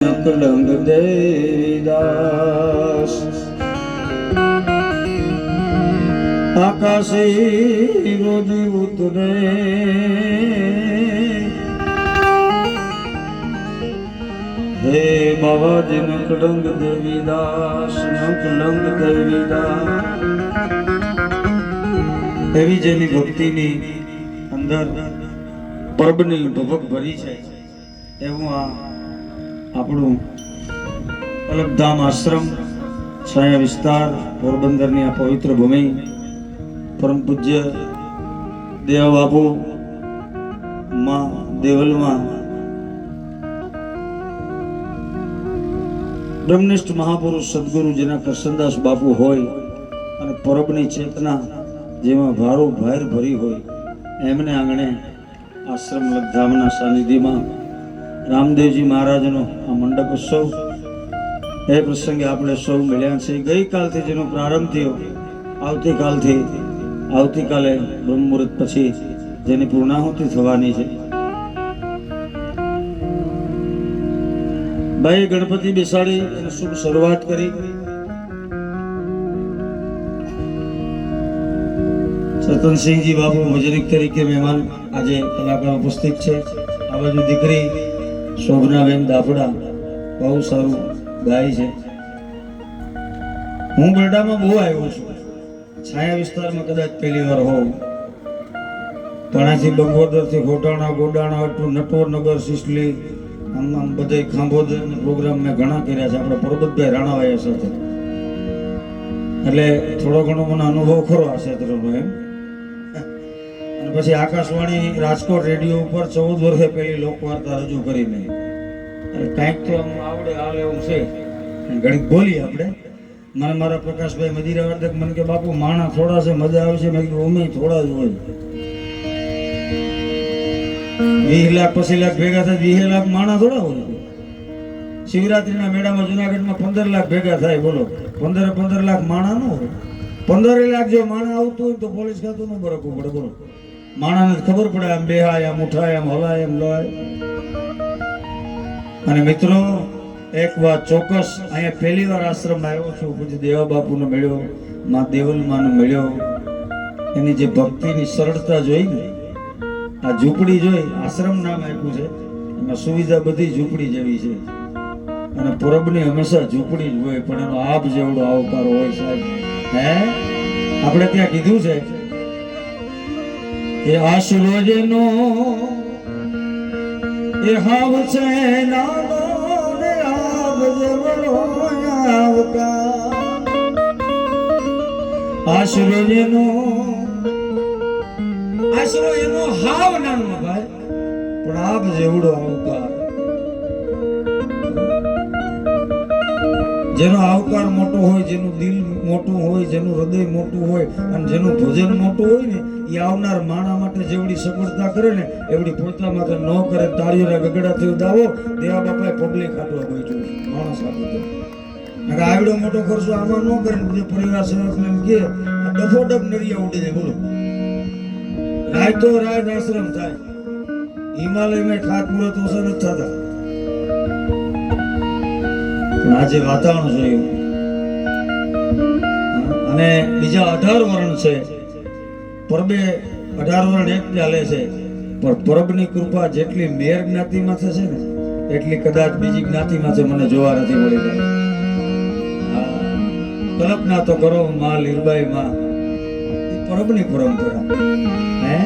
કલંગ દેદાસ આકાશે રોજ ઉતરે હે બાવાજી નકલંગ દેવીદાસ નકલંગ દેવીદાસ એવી જેની ભક્તિની અંદર પરબની ભભક ભરી છે એવું આ આપણું અલગધામ આશ્રમ છાયા વિસ્તાર પોરબંદરની આ પવિત્ર ભૂમિ પરમ પૂજ્ય દેવ બાપુ માં દેવલમાં બ્રહ્મનિષ્ઠ મહાપુરુષ સદગુરુ જેના કરશનદાસ બાપુ હોય અને પરબની ચેતના જેમાં ભારો ભાર ભરી હોય એમને આંગણે આશ્રમ લગધામના સાનિધ્યમાં રામદેવજી મહારાજનો આ મંડપ ઉત્સવ એ પ્રસંગે આપણે સૌ મળ્યા છે. ગઈકાલથી જેનો પ્રારંભ થયો આવતીકાલે બ્રહ્મ મુહૂર્ત પછી જેની પૂર્ણાહુતિ થવાની છે. ભાઈ ગણપતિ બેસાડી અને શુભ શરૂઆત કરી. સતનસિંહજી બાપુ વજનિક તરીકે મહેમાન આજે કલાકાર ઉપસ્થિત છે. આ બાજુ દીકરી શોભનાબેન દાફડા બહુ સારું ગાય છે. હું બરડામાં બહુ આવ્યો છું, છાયા વિસ્તારમાં કદાચ પહેલી વાર હોઉં. પણાથી બંગોદરથી ઘોટાણા ગોડાણા નટવરનગર સિસલી આમ બધે ખાંભોદર પ્રોગ્રામ મેં ઘણા કર્યા છે આપણા પરબતભાઈ રાણાવાયા સાથે, એટલે થોડો ઘણો મને અનુભવ ખરો આ ક્ષેત્રનો એમ. અને પછી આકાશવાણી રાજકોટ રેડિયો ઉપર 14 વર્ષે પહેલી લોકવાર્તા રજૂ કરીને કાંઈક તો આવડે હાલ એવું છે, ઘડીક બોલી આપણે. મને મારા પ્રકાશભાઈ મદિરાવર્ધક મને કે બાપુ માણા થોડા છે, મજા આવે છે. મેં કીધું અમે થોડા જ હોય. 20 લાખ 25 લાખ ભેગા થાય, 20 લાખ માણા થોડા હોય. શિવરાત્રીના મેળામાં જુનાગઢમાં 15 લાખ ભેગા થાય, બોલો 15 લાખ માણા ન હોય. 15 લાખ જો માણા આવતું હોય તો પોલીસ ખાતું ન બરકવું પડે. બોલો માણાને ખબર પડે આમ બેહાય, આમ ઉઠાય, આમ હલાય, આમ લોય. અને મિત્રો એક વાત ચોક્કસ, અહીંયા પહેલી વાર આશ્રમ આવ્યો છું, પૂજ્ય દેવા બાપુનો મળ્યો, મા દેવલમાનો મળ્યો. એની જે ભક્તિની સરળતા જોઈ ને, આ ઝૂંપડી જોઈ, આશ્રમ નામ આપ્યું છે, એમાં સુવિધા બધી ઝૂંપડી જેવી છે. અને પરબની હંમેશા ઝૂંપડી જ હોય, પણ એનો આપ જેવડો આવકાર હોય સાહેબ. હે આપણે ત્યાં કીધું છે કે આશરોજનો એ હાવ છે નાનો ને આપ જેવડો આવકાર. આશરોજનો આશરો એનો હાવ નાનો ભાઈ, પણ આપ જેવડો આવકાર. જેનો આવકાર મોટો હોય, જેનું દિલ મોટું હોય, જેનું હૃદય મોટું હોય અને જેનું ભજન મોટું હોય ને, એ આવનાર માણા માટે જેવડી સગવડતા કરે ને એવડી પોતા માટે ન કરે. તાળીઓના ગગડાથી દાવો દેવા બાપાએ પબ્લિક હાટવા બેઠું માણસ આપી દે. આવડો મોટો ખર્ચો આમાં ન કરે, બધે પરિવાર સેવકને કે ડફોડફ નરિયા ઉડી જાય. બોલો રાત તો રાત આશ્રમ થાય, હિમાલયમાં ખાત મુહૂર્ત ઓછા નથી થતા. આજે વાતાવરણ જોયું અને બીજા 18 વર્ણ છે. પરબે 18 વર્ણ એક ચાલે છે, પણ પરબની કૃપા જેટલી મેર જ્ઞાતિમાં થશે ને એટલી કદાચ બીજી જ્ઞાતિમાં મને જોવા નથી મળી જાય. કલ્પના તો કરો માં લીરબાઈ માં, પરબની પરંપરા. હે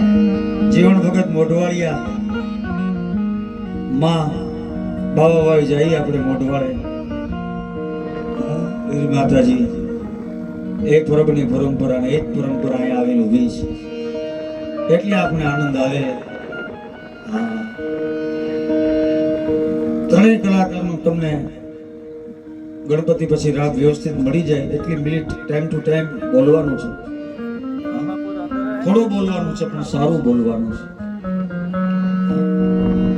જીવન ભગત મોઢવાડિયા માં બાવાભાઈ જાય આપણે મોઢવાડે માતાજી, એક પરબની પરંપરા ને એક પરંપરા અહીંયા આવેલું હોય છે, એટલે આપણે આનંદ આવે. ત્રણેય કલાકારનું તમને ગણપતિ પછી રાત વ્યવસ્થિત મળી જાય એટલી મિનિટ ટાઈમ ટુ ટાઈમ બોલવાનું છે. થોડું બોલવાનું છે પણ સારું બોલવાનું છે.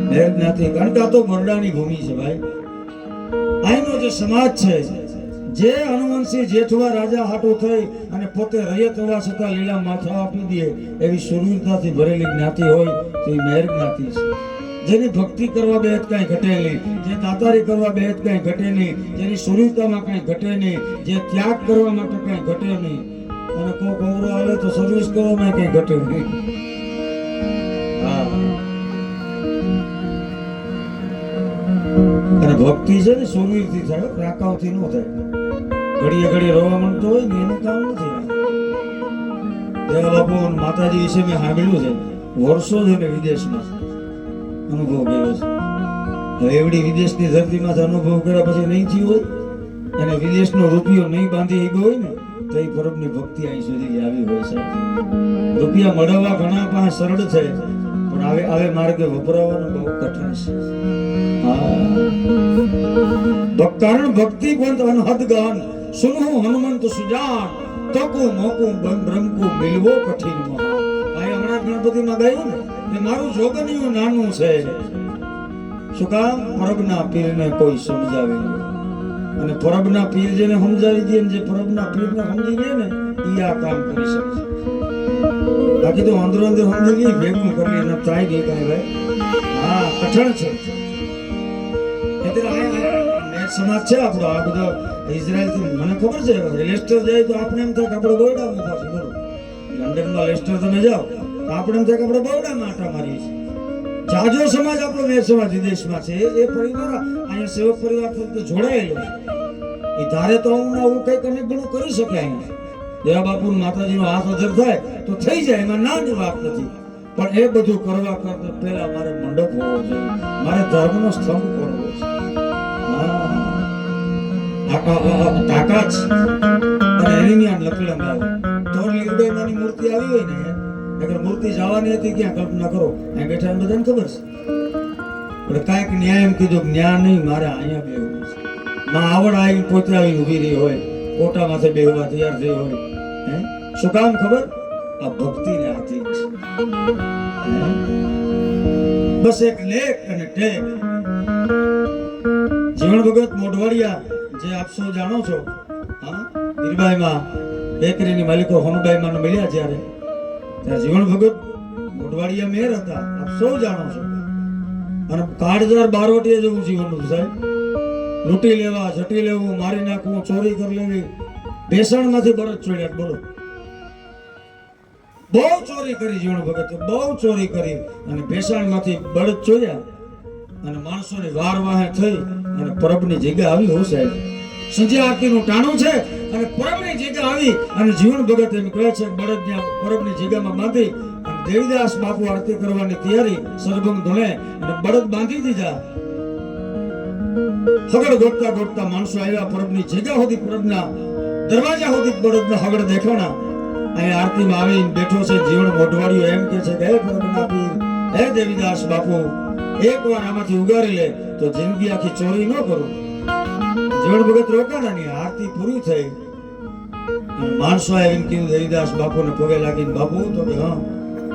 મેર જ્ઞાતિ, કારણ કે આ તો બરડાની ભૂમિ છે ભાઈ. અહીંનો જે સમાજ છે, જે હનુમંતસિંહ જેઠવા રાજા હાટું થઈ અને પોતે રયત હોવા છતાં લીલા માથા આપી દે એવી સુરવીરતાથી ભરેલી જ્ઞાતિ હોય તો એ મેર જ્ઞાતિ છે. જેની ભક્તિ કરવા બેહત કાંઈ ઘટે નહીં, જે દાતારી કરવા બેહત કાંઈ ઘટે નહીં, જેની સુરવીરતામાં કાંઈ ઘટે નહીં, જે ત્યાગ કરવા માટે કાંઈ ઘટે નહીં, અને કોક ઓવરો આવે તો સર્વિસ કરવામાં કાંઈ ઘટે નહીં. હા, અને ભક્તિ છે ને સુરવીરથી થાય, રાકાવથી ન થાય. ઘડીએ ઘડીએ રોવા માંડતો હોય ને એનું કામ નથી. દેવા બાપુ માતાજી વિશે મેં સાંભળ્યું છે, વર્ષો છે ને વિદેશમાં અનુભવ કર્યો છે. હવે એવડી વિદેશની ધરતીમાંથી અનુભવ કર્યા પછી નહીં થયું હોય, અને વિદેશનો રૂપિયો નહીં બાંધી ગયો હોય ને તો એ પરબની ભક્તિ અહીં સુધી આવી હોય છે. રૂપિયા મળવા ઘણા પાસે સરળ છે, પણ આવે માર્ગે વપરાવાનું બહુ કઠિન છે. કારણ ભક્તિ પંત અનહદ ગાન સુનહુ હનુમંત સુજાન તકુ મોકુ બ્રહ્મકુ મિલવો કઠિન મહા. આ હમણાં ગણપતિમાં ગાયું ને કે મારું જોગનિયું નાનું છે. શું કામ? પરબના પીરને કોઈ સમજાવે નહીં. અને પરબના પીર જેને સમજાવી દે ને જે પરબના પીરને સમજી લે ને ઈ આ કામ કરી શકે. બાકી તો અંદરો અંદર સમજી નહીં, ભેગું કરી એને થાય નહીં કાંઈ ભાઈ. હા, કઠણ છે. સમાજ છે આપણો આ બધો ઇઝરાયલ થી મને ખબર છે. લેસ્ટર જાય તો આપણે એમ થાય કે આપણે બોરડામાં ઉભા છે. બરોબર, લંડનમાં લેસ્ટર તમે જાઓ તો આપણે એમ થાય કે આપણે બોરડામાં આટા મારીએ છીએ. જાજો સમાજ આપણો મેર સમાજ વિદેશમાં છે, એ પરિવાર અહીંયા સેવક પરિવાર સાથે જોડાયેલો છે. એ ધારે તો હું કઈ કનેક્ટ ઘણું કરી શકે. અહીંયા દેવા બાપુ માતાજીનો હાથ અધર થાય તો થઈ જાય, એમાં નાની વાત નથી. પણ એ બધું કરવા કરતા પહેલા મારે મંડપ હોવો જોઈએ, મારે ધર્મનો સ્તંભ કરવો છે. તાકાત અને એની લકડમ આવે તો લીરબાઈમાંની મૂર્તિ આવી હોય ને, નકર મૂર્તિ જવાની હતી ક્યાં કલ્પના કરો. અહીં બેઠા બધાને ખબર છે, પણ કાંઈક ન્યાય એમ કીધું, ન્યાય નહીં મારે અહીંયા બેહવું છે. માં આવડ આવી પોતે આવીને ઊભી રહી હોય, કોટામાંથી બેહવા તૈયાર થઈ હોય. શું કામ ખબર? આ ભક્તિને આથી બસ એક લેખ અને ટેક. જીવણ ભગત મોઢવાડિયા જે આપ સૌ જાણો છો, હા, હીરબાઈમાં બેકરીની માલિકો હોનબાઈમાં મળ્યા જ્યારે જીવણ ભગત મોઢવાડિયા મેર હતા, આપ સૌ જાણો છો. અને કાળજાર બારવટીએ જેવું જીવન સાહેબ. લૂંટી લેવા, ઝટી લેવું, મારી નાખવું, ચોરી કરી લેવી, ભેસણમાંથી બળદ ચોર્યા. બોલો, બહુ ચોરી કરી જીવણ ભગત, બહુ ચોરી કરી અને ભેસણમાંથી બળદ ચોર્યા. અને માણસોની વાર વાહે થઈ અને પરબની જગ્યા આવી હો સાહેબ. સંજય આરતીનું ટાણું છે અને પરબની જગ્યા આવી અને જીવણ ભગત એમ કહે છે બળદને પરબની જગ્યામાં બાંધી અને દેવીદાસ બાપુ આરતી કરવાની તૈયારી સરભંગ ધોળે અને બળદ બાંધી દીધા. હગડ ગોતતા ગોતતા માણસો આવ્યા પરબની જગ્યા સુધી, પરબના દરવાજા સુધી બળદના હગડ દેખાણા. અહીંયા આરતીમાં આવીને બેઠો છે જીવણ મોઢવાડિયો, એમ કે છે કે હે પરબના પીર, હે દેવીદાસ બાપુ, એકવાર આમાંથી ઉગારી લે તો જિંદગી આખી ચોરી ન કરું. જીવણ ભગત રોકાણા નહીં. આરતી પૂરી થઈ અને માણસો આવીને કીધું દેવીદાસ બાપુને પગે લાગીને, બાપુ તો કે હા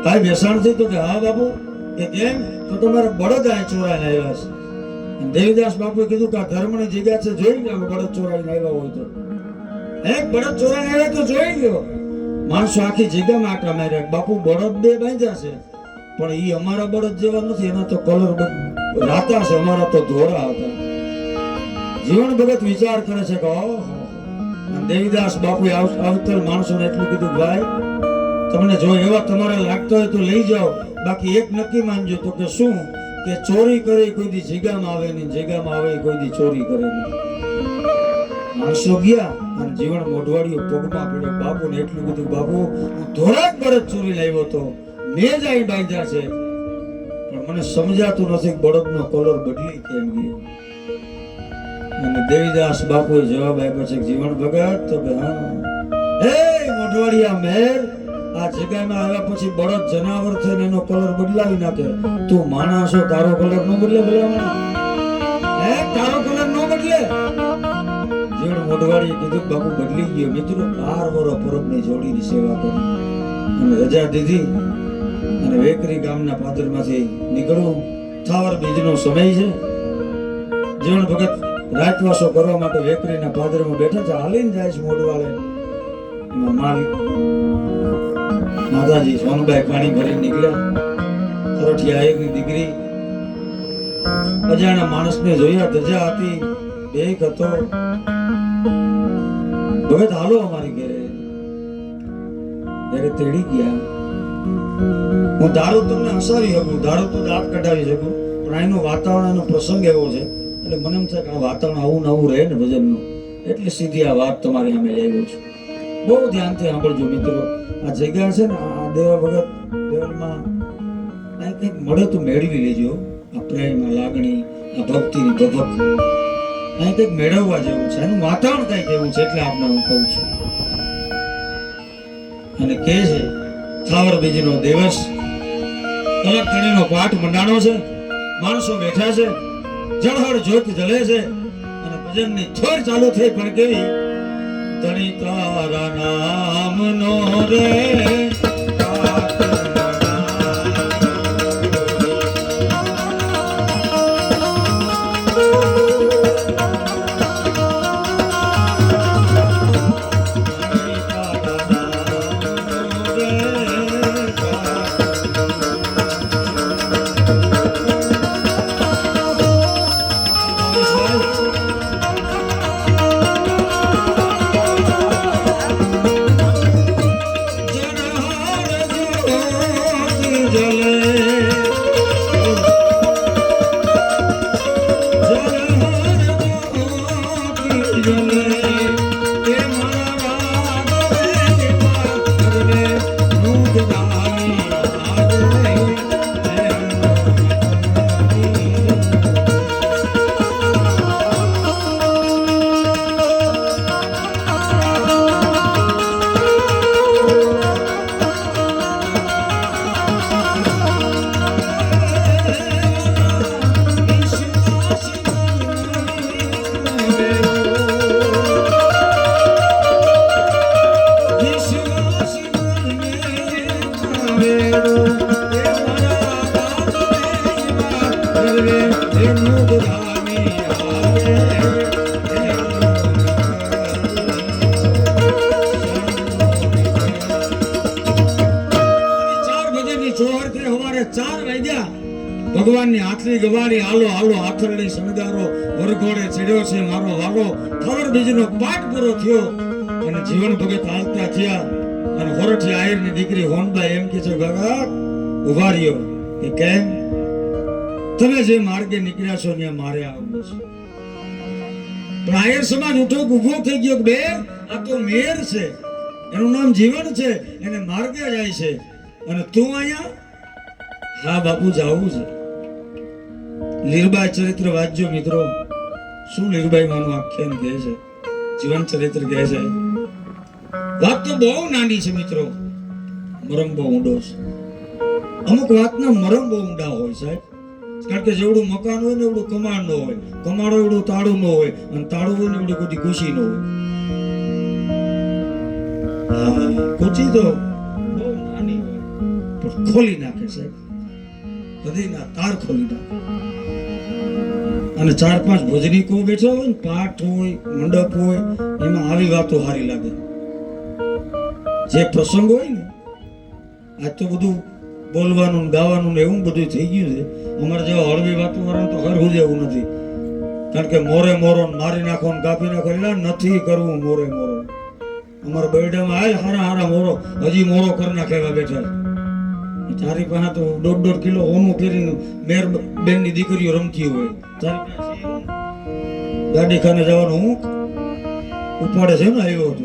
કાંઈ બેસાણ થઈ? તો કે હા બાપુ. કે કેમ? તો તમારા બળદ આ ચોરાઈને આવ્યા છે. દેવીદાસ બાપુએ કીધું કે આ ધર્મની જગ્યા છે, જોઈ લો. બળદ ચોરાઈને આવ્યા હોય તો એક બળદ ચોરાઈને આવ્યા તો જોઈ લો. માણસો આખી જગ્યામાં આટા માર્યા. બાપુ બળદ બે બાંધ્યા છે, પણ ઈ અમારા બળદ જેવા નથી, એના તો કલર રાતા છે, અમારા તો ધોળા હતા. જીવણ ભગત વિચાર કરે છે કે ઓહો. દેવીદાસ બાપુએ આવતલ માણસોને એટલું કીધું, ભાઈ તમને જો એવા તમારે લાગતો હોય તો લઈ જાઓ, બાકી એક નક્કી માનજો. તો કે શું? કે ચોરી કરે કોઈ દી જગ્યામાં આવે નહીં, જગ્યામાં આવે કોઈ દી ચોરી કરે નહીં. માણસો ગયા અને જીવણ મોઢવાડિયો પગમાં પડ્યો. બાપુને એટલું કીધું, બાપુ હું ધોળા બળદ ચોરી લાવ્યો હતો, મેં જ અહીં બાંધ્યા છે, પણ મને સમજાતું નથી બળદનો કલર બદલી કેમ ગયો. અને દેવીદાસ બાપુએ જવાબ આપ્યો છે જીવણ ભગત, તો કે હા હે મોઢવાડિયા મેર, આ જગ્યામાં આવ્યા પછી બળદ જનાવર થઈને એનો કલર બદલાવી નાખે. તું માણસ છો, તારો કલર નો બદલે? ભલામણ હે, તારો કલર નો બદલે? જીવણ મોઢવાડીએ કીધું, બાપુ બદલી ગયો. મિત્રો 12 વર્ષ પરબની જોડીની સેવા કરી અને રજા દીધી અને વેકરી ગામના પાદરમાંથી નીકળવું. થાવર બીજનો સમય છે. જીવણ ભગત રાતવાસો કરવા માટે વેકરીના પાદરમાં બેઠા છે. હાલીને જાય છે મોઢવાડે. માતાજી સોનબાઈ પાણી ભરી નીકળ્યા. ખરોઠિયા એકની દીકરી અજાણ્યા માણસને જોયા, ધજા હતી, બેક હતો. ભગત હાલો અમારી ઘરે. ઘરે તેડી ગયા. હું દારૂ તમને હસાવી શકું, દારૂ તો દાંત કઢાવી શકું, પણ અહીંનું વાતાવરણ, એનો પ્રસંગ એવો છે એટલે મને એમ થાય કે આ વાતાવરણ આવું ને આવું રહે ને ભજનનું, એટલે સીધી આ વાત તમારી સામે લાવ્યો છું. બહુ ધ્યાનથી સાંભળજો મિત્રો. આ જગ્યા છે ને, આ દેવા ભગત દેવલમાં કંઈક મળે તો મેળવી લેજો. આ પ્રેમ, આ લાગણી, આ ભક્તિની ભભક અહીં કંઈક મેળવવા જેવું છે. એનું વાતાવરણ કંઈક એવું છે એટલે આપને હું કહું છું. અને કહે છે થાવર બીજનો દિવસ, કલક તણીનો પાઠ મંડાણો છે, માણસો બેઠા છે, જળહળ જ્યોત જલે છે, અને ભજનની છોર ચાલુ થઈ. પણ કેવી તણી તારા નામનો રે ભગવાનની આથરી ગવારી હાલો હાલો આથરડી શણગારો વરઘોડે ચડ્યો છે મારો વાલો. ખબર બીજનો પાઠ પૂરો થયો અને જીવન ભગત હાલતા થયા. અને હોરઠી આયરની દીકરી હોનબાઈ એમ કે છે ભગત ઉભા રહ્યો કે કેમ તમે જે માર્ગે નીકળ્યા છો ત્યાં મારે આવવું છે. પણ આયર સમાજ ઉઠો ઉભો થઈ ગયો કે બે આ તો મેર છે, એનું નામ જીવન છે, એને માર્ગે જાય છે અને તું અહીંયા. હા બાપુ જાવું છે. લીરબાઈ ચરિત્ર વાંચજો મિત્રો. શું લીરબાઈ માનું આખ્યાન કહે છે, જીવન ચરિત્ર કહે છે. વાત તો બહુ નાની છે મિત્રો, મરમ બહુ ઊંડો છે. અમુક વાતના મરમ બહુ ઊંડા હોય સાહેબ. કારણ કે જેવડું મકાન હોય ને એવડું કમાડ ન હોય, કમાડો એવડું તાળું ન હોય, અને તાળું હોય ને એવડી કોઈ ખુશી ન હોય. ખુશી તો બહુ નાની હોય પણ ખોલી નાખે સાહેબ, હૃદયના તાર ખોલી નાખે. અને 4-5 ભજનીકો બેઠા હોય ને, પાઠ હોય, મંડપ હોય, એમાં આવી વાતો સારી લાગે. જે પ્રસંગ હોય ને, આજ તો બધું બોલવાનું ગાવાનું ને એવું બધું થઈ ગયું છે. અમારે જેવા હળવી વાતો વાળા તો હરવું જેવું નથી. કારણ કે મોરે મોરો મારી નાખો ને કાપી નાખો એટલે નથી કરવું મોરે મોરો. અમારા બૈડામાં આય હારા હારા મોરો હજી મોરો કરી નાખે એવા બેઠા છે. તારી પાસે તો 1.5 કિલો હોમું પહેરીને મેર બેન ની દીકરીઓ રમતી હોય. તારી પાસે ગાડી ખાને જવાનું હું ઉપાડે છે ને આવ્યો હતો.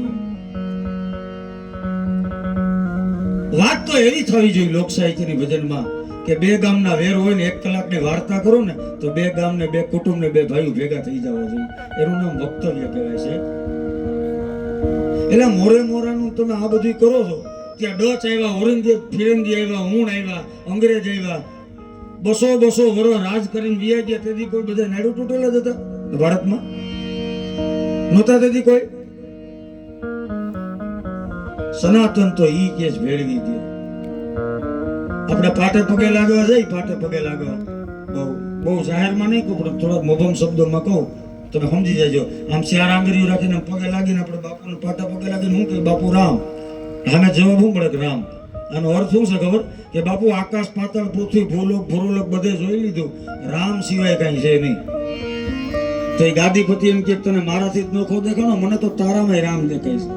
વાત તો એવી થવી જોઈએ લોક સાહિત્યની ભજનમાં કે 2 ગામના વેર હોય ને 1 કલાકની વાર્તા કરો ને તો 2 ગામ ને 2 કુટુંબ ને 2 ભાઈઓ ભેગા થઈ જવા જોઈએ. એનું નામ વક્તવ્ય કહેવાય છે. એટલે મોરે મોરાનું તમે આ બધું કરો છો. ત્યાં ડચ આવ્યા, ઔરંગઝેબ ફિરંગી આવ્યા, ઊણ આવ્યા, અંગ્રેજ આવ્યા, 200 વર્ષ રાજ કરીને વિયા ગયા. તેથી કોઈ બધા નાડું તૂટેલા જ હતા ભારતમાં? નહોતા તેથી કોઈ. સનાતન તો ઈ કેસ ભેળવી દે. આપણે પાટે પગે લાગવા જઈ, પાટે પગે લાગવા બહુ જાહેરમાં નહીં કહું, પણ થોડા મોભમ શબ્દોમાં કહું તમે સમજી જાજો. આમ 4 આંગળીઓ રાખીને પગે લાગીને આપણે બાપુને પાટા પગે લાગીને હું કે બાપુ રામ, સામે જવાબ શું મળે કે રામ. આનો અર્થ શું છે ખબર? કે બાપુ આકાશ પાતાળ પૃથ્વી ભૂલોક ભૂલોક બધે જોઈ લીધું, રામ સિવાય કઈ છે નહીં. તો એ ગાદીપતિ એમ કે તને મારાથી જ નોખો દેખાણો, મને તો તારામાં રામ દેખાય છે.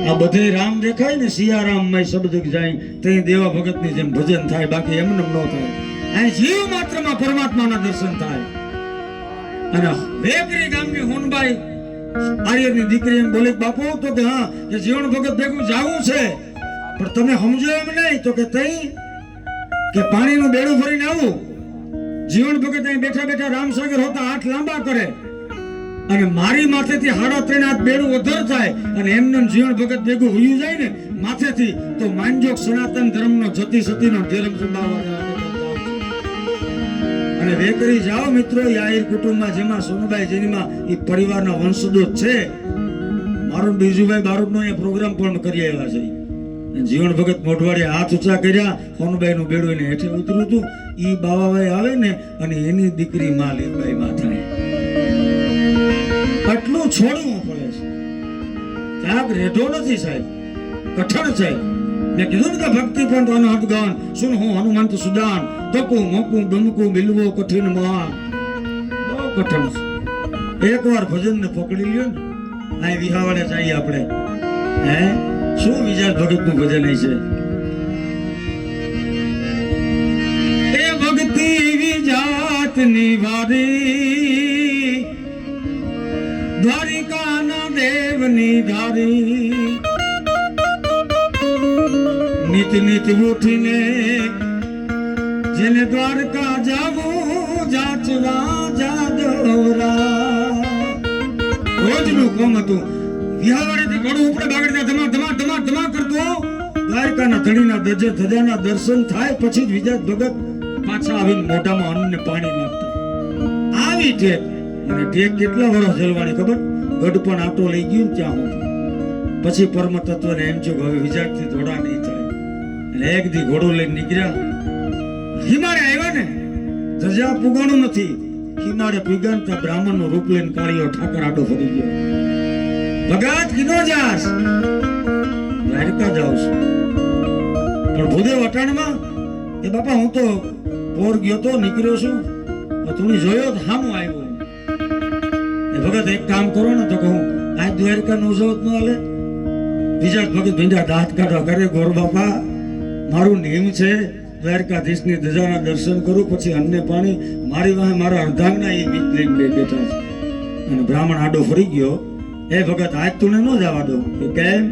આ બધે રામ દેખાય ને, સિયારામમાં શબ્દ જાય તે દેવા ભગતની જેમ ભજન થાય, બાકી એમને ન થાય. અહીં જીવ માત્રમાં પરમાત્માના દર્શન થાય. અને વેકરી ગામની હોનબાઈ આર્યની દીકરી એમ બોલે, બાપુ તો કે હા કે જીવન ભગત ભેગું જાવું છે, પણ તમે સમજો એમ નહીં. તો કે તઈ કે પાણીનું બેડું ભરીને આવું. જીવન ભગત અહીં બેઠા બેઠા રામસાગર હોતા હાથ લાંબા કરે અને મારી માથેથી 3.5 હાથ બેડું અધર થાય અને એમને જીવન ભગત ભેગું હુયું જાય ને માથેથી, તો માનજો સનાતન ધર્મનો જતી સતીનો ધર્મ સંભાળવા. અને વેકરી જાઓ મિત્રો, યાર કુટુંબમાં જેમાં સોનબાઈ જેનીમાં એ પરિવારના વંશજો છે. મારો બીજુભાઈ બારોટનો એ પ્રોગ્રામ પણ કરી આવ્યા છે. જીવન ભગત મોઢવાડીએ હાથ ઊંચા કર્યા, સોનબાઈનું બેડું એને હેઠે ઉતર્યું હતું. ઈ બાવાભાઈ આવે ને અને એની દીકરી માં લીલબાઈ માં થાય. આટલું છોડવું પડે છે. ત્યાગ રેઢો નથી સાહેબ, કઠણ છે. મેં કીધું ને કે ભક્તિ પણ આનો હદગાન સુન હું હનુમંત સુદાન તકું મોકું ડુમકું મિલવો કઠિન મહાન. બહુ કઠણ છે. એકવાર ભજન ને પકડી લ્યો ને, આ વિહાવાડે જઈએ આપણે. હે શું વિજય ભગત નું ભજન છે? એ ભક્તિ વિજાત ની વારી, દ્વારિકાના દેવની ધારી, નિત નિત ઉઠીને જેને દ્વારકા જાવું જાચવા જાદવરા. રોજનું કામ હતું. વિહાવાડેથી ઘોડું ઉપડે બાગડના ધમા ધમા ધમા ધમા કરતો. દ્વારકાના ધણીના દજે ધજાના દર્શન થાય પછી જ વિજય ભગત પાછા આવીને મોઢામાં અન્ન ને પાણી નાખતા. આવી ટેક. અને ટેક કેટલા વર્ષ જલવાની ખબર? ગઢપણ આટો લઈ ગયું ત્યાં હું પછી પરમ તત્વને એમ છું કે હવે વિજાતથી થોડા નહીં થાય. એટલે એક દી ઘોડું લઈને નીકળ્યા. હિમાળે આવ્યા ને, ધજા પુગાણું નથી. હિમાળે પુગાનતા બ્રાહ્મણનું રૂપ લઈને કાળીઓ ઠાકર આડો ફરી ગયો. ભગત કીધો જાસ? દ્વારકા જાઉં છું. પણ ભૂદેવ અટાણમાં કે બાપા હું તો પોર ગયો તો નીકળ્યો છું, તું જોયો તો હામું આવ્યો. એ ભગત એક કામ કરો ને, તો કહું આ દ્વારકા નો ઉજવત ન હાલે. બીજા ભગત ભીંડા દાંત કાઢવા કરે, ગોર બાપા મારું નિયમ છે દ્વારકાધીશની ધજાના દર્શન કરું પછી અન્ને પાણી. મારી વાહે મારા અર્ધાંગના એ ગીત લઈને બેઠા છે. અને બ્રાહ્મણ આડો ફરી ગયો. એ ભગત આજ તુને ન જવા દો. કે કેમ?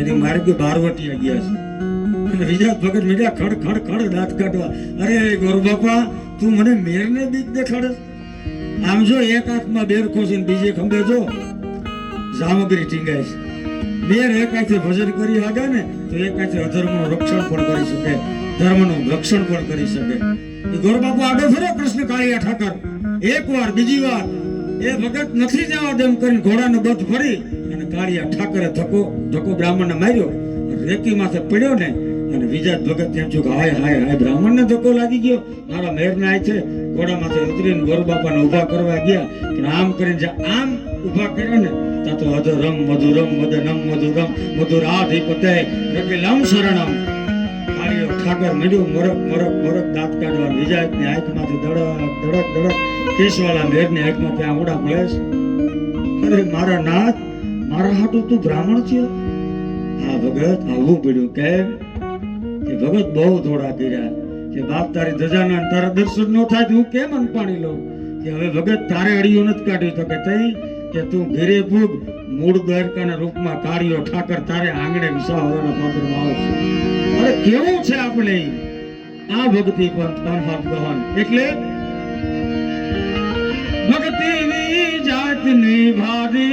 એની માર્ગે બારવટિયા ગયા છે. અને બીજા ભગત મીડિયા ખડ ખડ ખડ દાંત કાઢવા. અરે ગોર બાપા તું મને મેરને બીક દેખાડે. આમ જો એક હાથમાં બેર ખોસીને બીજે ખંભે જો સામગ્રી ટીંગાય છે. બેર એક હાથે ભજન કરી આગળ ને તો એક હાથે અધર્મનું રક્ષણ પણ કરી શકે, ધર્મનું રક્ષણ પણ કરી શકે. એ ગોર બાપુ આડો ફર્યો કૃષ્ણ કાળિયા ઠાકર. એક વાર બીજી વાર એ ભગત નથી જવા દેમ કરીને ઘોડાનો બધ ફરી અને કાળિયા ઠાકરે ધક્કો બ્રાહ્મણને માર્યો. રેતી માથે પડ્યો ને અને વિજાત ભગત ત્યાં ચૂક હાય હાય હાય બ્રાહ્મણને ધક્કો લાગી ગયો. મારા મેરના આય છે. ઘોડામાંથી ઉતરીને ગોર બાપાને ઊભા કરવા ગયા. પણ આમ કરીને જે આમ ઊભા કર્યા ને તા તો અધરમ મધુરમ મદનમ મધુરમ મધુરાધિપતે રકિલમ શરણમ. કાળિયો ઠાકર મળ્યો મરક મરક મરક દાંત કાઢવા. વિજાતની આંખમાંથી ધડક ધડક ધડક કેશવાળા મેરની આંખમાંથી આંગળા પડે છે. અરે મારા નાથ, મારા હાટું તું બ્રાહ્મણ છે? હા ભગત આવવું પડ્યું. કેમ? કે ભગત બહુ થોડા કર્યા. કે બાપ તારી ધજાના તારા દર્શન નો થાય હું કેમ અનપાણી લઉં? કે હવે ભગત તારે અડિયો નથી કાઢ્યું. તો કે તઈ કે તું ઘરે ભૂગ મૂળ દ્વારકાના રૂપમાં કાળિયો ઠાકર તારે આંગણે વિસાવવાના પાત્રમાં આવે છે. અરે કેવું છે આપણે આ ભક્તિ પંથ અનહદ ગહન. એટલે ભક્તિ ની જાતની ભારી